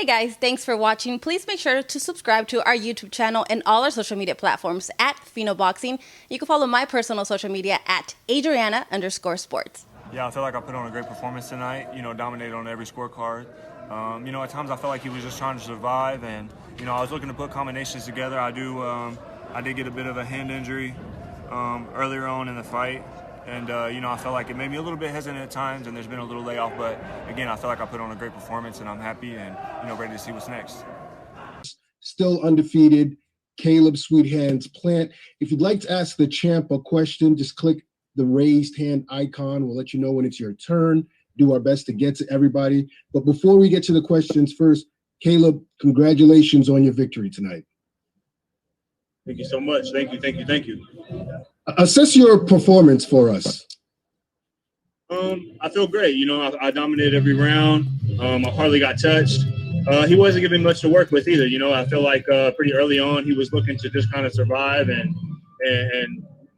Hey guys, thanks for watching. Please make sure to subscribe to our YouTube channel and all our social media platforms at Fino Boxing. You can follow my personal social media at Adriana_sports. Yeah, I feel like I put on a great performance tonight, dominated on every scorecard. At times I felt like he was just trying to survive, and, I was looking to put combinations together. I did get a bit of a hand injury earlier on in the fight. And, I felt like it made me a little bit hesitant at times, and there's been a little layoff. But, again, I feel like I put on a great performance, and I'm happy and, ready to see what's next. Still undefeated, Caleb Sweet Hands Plant. If you'd like to ask the champ a question, just click the raised hand icon. We'll let you know when it's your turn. Do our best to get to everybody. But before we get to the questions first, Caleb, congratulations on your victory tonight. Thank you so much. Thank you. Assess your performance for us. I feel great. I dominated every round. I hardly got touched. He wasn't giving much to work with either. I feel like pretty early on he was looking to just kind of survive and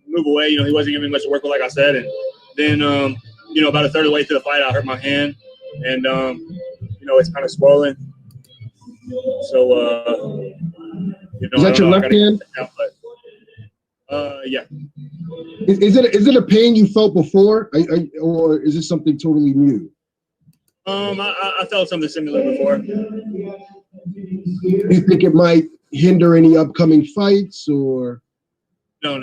move away. He wasn't giving much to work with, like I said. And then, about a third of the way through the fight, I hurt my hand, and it's kind of swollen. So, is that your left hand? Yeah. Is it a pain you felt before, or is it something totally new? I felt something similar before. Do you think it might hinder any upcoming fights, or? No.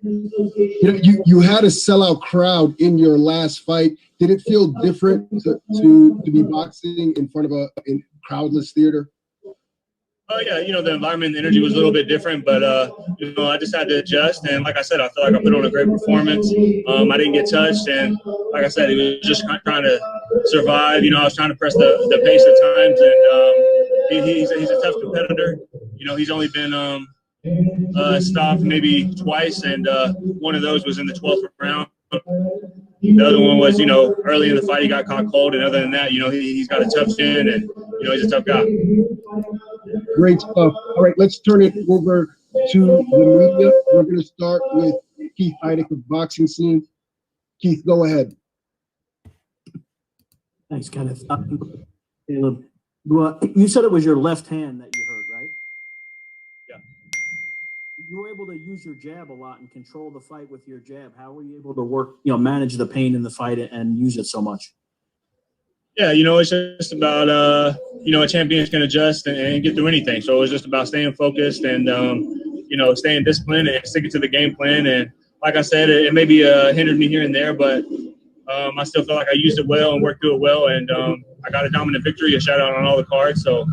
You had a sellout crowd in your last fight. Did it feel different to be boxing in front of a crowdless theater? Yeah, the environment and the energy was a little bit different, but I just had to adjust. And like I said, I feel like I put on a great performance. I didn't get touched, and like I said, he was just trying to survive. I was trying to press the pace at times, and he's a tough competitor. He's only been stopped maybe twice, and one of those was in the 12th round. The other one was, early in the fight he got caught cold, and other than that, he's got a tough chin, and he's a tough guy. Great stuff. All right, let's turn it over to the media. We're going to start with Keith Heidick of Boxing Scene. Keith, go ahead. Thanks, Kenneth. Caleb, you said it was your left hand that you hurt, right? Yeah. You were able to use your jab a lot and control the fight with your jab. How were you able to work, manage the pain in the fight and use it so much? Yeah, it's just about, a champion can adjust and get through anything. So it was just about staying focused and, staying disciplined and sticking to the game plan. And like I said, it maybe hindered me here and there, but I still feel like I used it well and worked through it well. And I got a dominant victory, a shout out on all the cards. So.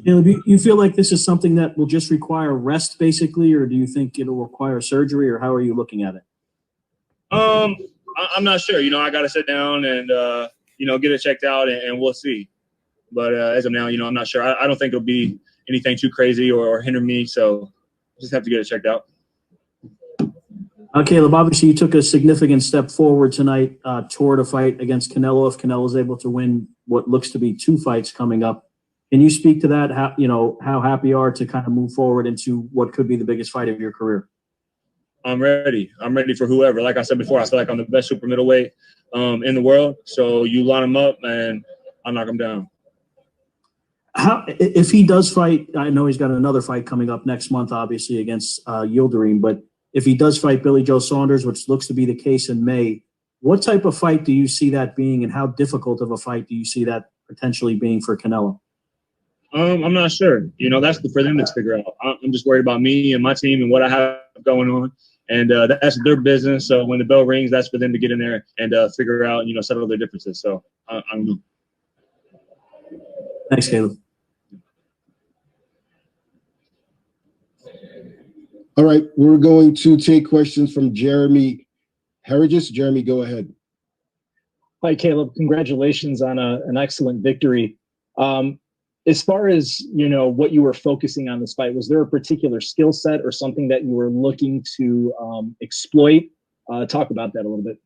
You feel like this is something that will just require rest, basically, or do you think it'll require surgery, or how are you looking at it? I'm not sure. I got to sit down and, get it checked out, and we'll see. But as of now, I'm not sure. I don't think it'll be anything too crazy or hinder me, so just have to get it checked out. Caleb, obviously you took a significant step forward tonight toward a fight against Canelo. If Canelo is able to win what looks to be 2 fights coming up, can you speak to that? How happy you are to kind of move forward into what could be the biggest fight of your career? I'm ready. I'm ready for whoever. Like I said before, I feel like I'm the best super middleweight in the world. So you line him up, and I'll knock him down. If he does fight, I know he's got another fight coming up next month, obviously, against Yildirim. But if he does fight Billy Joe Saunders, which looks to be the case in May, what type of fight do you see that being, and how difficult of a fight do you see that potentially being for Canelo? I'm not sure. That's for them to figure out. I'm just worried about me and my team and what I have going on. And that's their business. So when the bell rings, that's for them to get in there and figure out, settle their differences. So I'm. Thanks, Caleb. All right, we're going to take questions from Jeremy Herigis. Jeremy, go ahead. Hi, Caleb. Congratulations on an excellent victory. As far as, what you were focusing on this fight, was there a particular skill set or something that you were looking to exploit? Talk about that a little bit.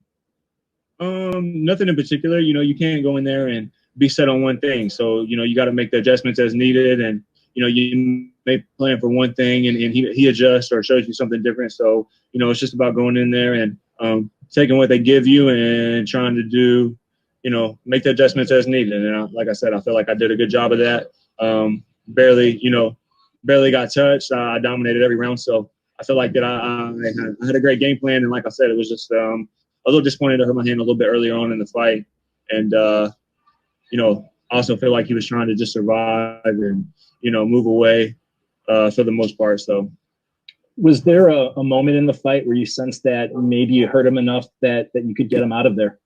Nothing in particular. You can't go in there and be set on one thing. So, you got to make the adjustments as needed. And, you may plan for one thing and he adjusts or shows you something different. So, it's just about going in there and taking what they give you and trying to do make the adjustments as needed. And like I said, I feel like I did a good job of that. Barely got touched. I dominated every round. So I feel like that I had a great game plan. And like I said, it was just a little disappointed to hurt my hand a little bit earlier on in the fight. And, I also feel like he was trying to just survive and, move away for the most part. So. Was there a moment in the fight where you sensed that maybe you hurt him enough that you could get him out of there?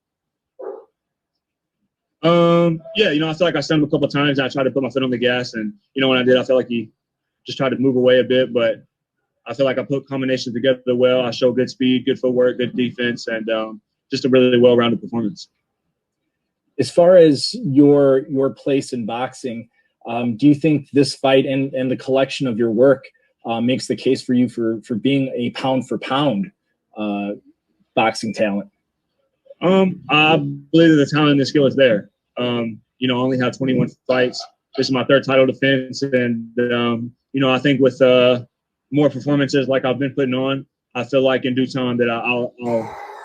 Yeah, I feel like I stunned him a couple of times and I tried to put my foot on the gas. And, when I did, I felt like he just tried to move away a bit. But I feel like I put combinations together well. I showed good speed, good footwork, good defense, and just a really well-rounded performance. As far as your place in boxing, do you think this fight and the collection of your work makes the case for you for being a pound-for-pound boxing talent? I believe that the talent and the skill is there. I only have 21 fights. This is my third title defense, and I think with more performances like I've been putting on, I feel like in due time that I'll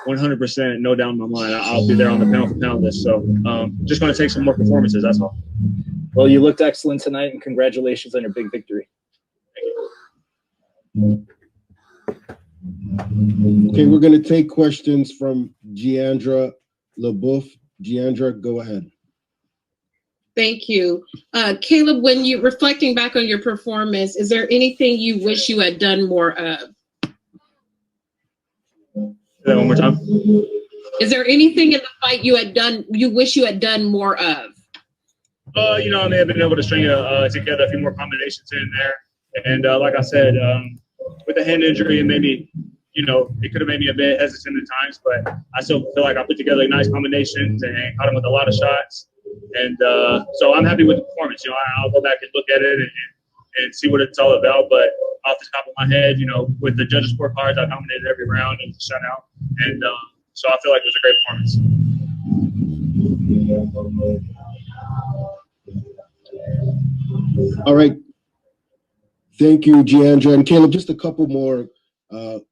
100%, no doubt in my mind, I'll be there on the pound-for-pound list. So just going to take some more performances, that's all. Well, you looked excellent tonight, and congratulations on your big victory. Okay, we're going to take questions from Giandra LeBouf. Giandra, go ahead. Thank you. Caleb, when you reflecting back on your performance, is there anything you wish you had done more of? Say that one more time. Is there anything in the fight you wish you had done more of? I may have been able to string together a few more combinations in there. And like I said, with the hand injury, it made me, it could have made me a bit hesitant at times, but I still feel like I put together nice combinations and caught him with a lot of shots. And so I'm happy with the performance. I'll go back and look at it and see what it's all about. But off the top of my head, with the judges' scorecards, I dominated every round and shut out. And so I feel like it was a great performance. All right. Thank you, Giandra. And Caleb, just a couple more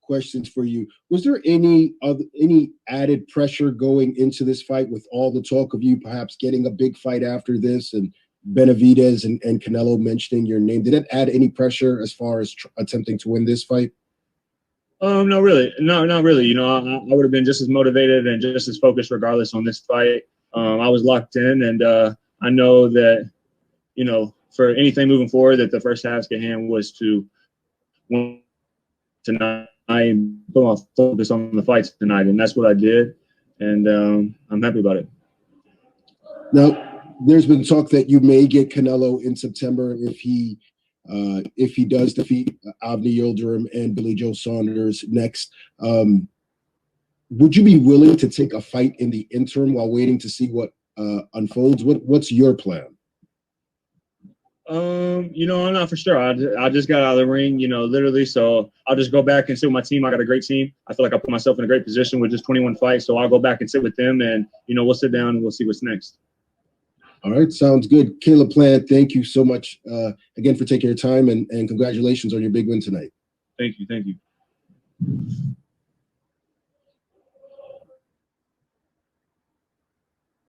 questions for you. Was there any added pressure going into this fight with all the talk of you perhaps getting a big fight after this and Benavidez and Canelo mentioning your name? Did it add any pressure as far as attempting to win this fight? No, really. No, not really. I would have been just as motivated and just as focused regardless on this fight. I was locked in, and I know that, for anything moving forward, that the first task at hand was to win tonight and put my focus on the fights tonight, and that's what I did, and I'm happy about it. Now, there's been talk that you may get Canelo in September if he does defeat Avni Yildirim and Billy Joe Saunders next. Would you be willing to take a fight in the interim while waiting to see what unfolds? What's your plan? I'm not for sure. I just got out of the ring, literally. So I'll just go back and sit with my team. I got a great team. I feel like I put myself in a great position with just 21 fights. So I'll go back and sit with them, and we'll sit down and we'll see what's next. All right, sounds good. Caleb Plant, thank you so much again for taking your time, and congratulations on your big win tonight. Thank you.